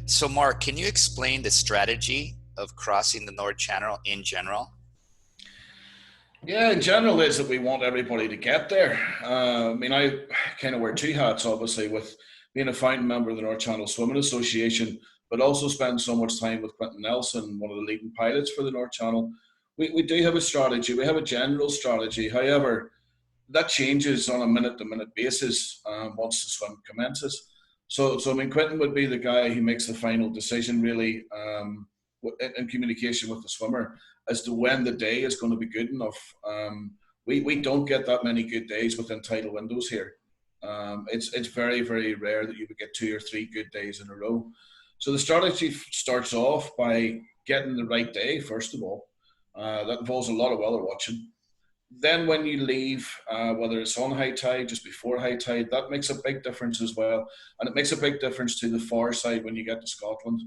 So, Mark, can you explain the strategy of crossing the North Channel in general? Yeah, in general, is that we want everybody to get there. I mean, I kind of wear two hats, obviously, with being a founding member of the North Channel Swimming Association, but also spend so much time with Quentin Nelson, one of the leading pilots for the North Channel. We do have a strategy. We have a general strategy. However, that changes on a minute-to-minute basis once the swim commences. So I mean, Quentin would be the guy who makes the final decision, really, in communication with the swimmer as to when the day is going to be good enough. We don't get that many good days within tidal windows here. It's very, very rare that you would get 2 or 3 good days in a row. So the strategy starts off by getting the right day, first of all. That involves a lot of weather watching. Then when you leave, whether it's on high tide, just before high tide, that makes a big difference as well. And it makes a big difference to the far side when you get to Scotland.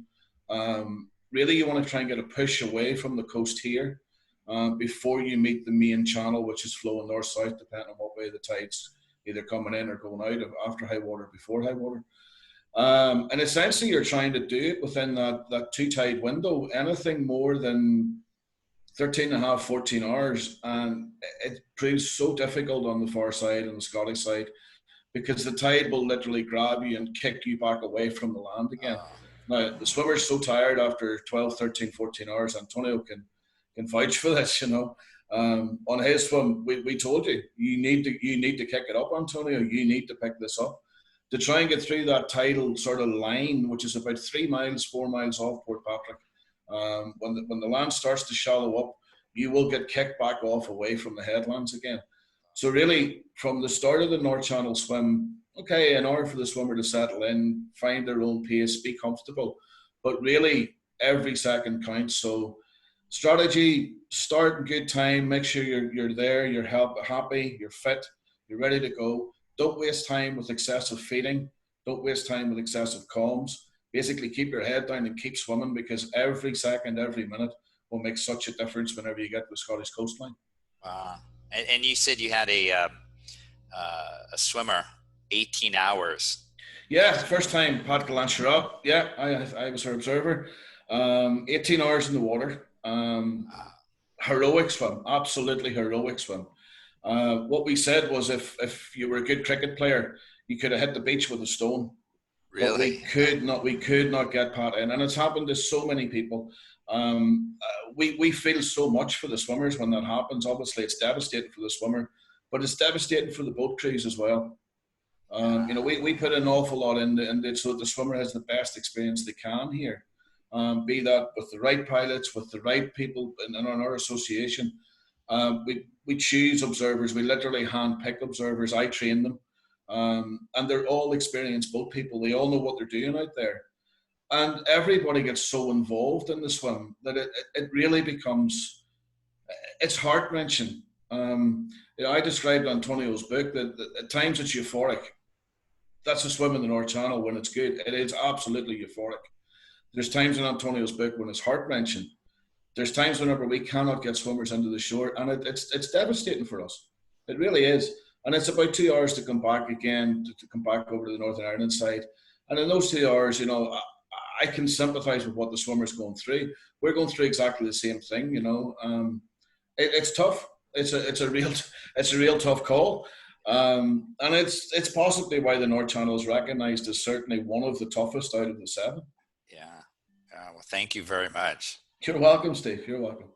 Really, you want to try and get a push away from the coast here before you meet the main channel, which is flowing north-south, depending on what way the tide's either coming in or going out after high water, before high water. And essentially, you're trying to do it within that two tide window. Anything more than 13 and a half, 14 hours. And it proves so difficult on the far side and the Scottish side because the tide will literally grab you and kick you back away from the land again. Now, the swimmer's so tired after 12, 13, 14 hours. Antonio can vouch for this, you know. On his swim, we told you, you need to kick it up, Antonio. You need to pick this up. To try and get through that tidal sort of line, which is about 3 miles, 4 miles off Port Patrick, when the land starts to shallow up, you will get kicked back off away from the headlands again. So really, from the start of the North Channel swim, okay, in order for the swimmer to settle in, find their own pace, be comfortable, but really every second counts. So strategy: start in good time, make sure you're there, you're happy, you're fit, you're ready to go. Don't waste time with excessive feeding. Don't waste time with excessive calms. Basically, keep your head down and keep swimming because every second, every minute will make such a difference whenever you get to the Scottish coastline. And you said you had a swimmer, 18 hours. Yeah, first time Pat Galancher up. Yeah, I was her observer. 18 hours in the water. Heroic swim, absolutely heroic swim. What we said was if you were a good cricket player, you could have hit the beach with a stone. Really? But we could not get Pat in. And it's happened to so many people. We feel so much for the swimmers when that happens. Obviously, it's devastating for the swimmer, but it's devastating for the boat crews as well. We put an awful lot into it so that the swimmer has the best experience they can here. Be that with the right pilots, with the right people in our association. We choose observers. We literally hand pick observers. I train them. And they're all experienced boat people. They all know what they're doing out there. And everybody gets so involved in the swim that it really becomes, it's heart-wrenching. I described Antonio's book that at times it's euphoric. That's a swim in the North Channel when it's good. It is absolutely euphoric. There's times in Antonio's book when it's heart-wrenching. There's times whenever we cannot get swimmers into the shore, and it's devastating for us. It really is. And it's about 2 hours to come back again, to come back over to the Northern Ireland side. And in those 2 hours, I can sympathise with what the swimmer's going through. We're going through exactly the same thing, It's tough. It's a real tough call. And it's possibly why the North Channel is recognised as certainly one of the toughest out of the 7. Yeah. Well, thank you very much. You're welcome, Steve. You're welcome.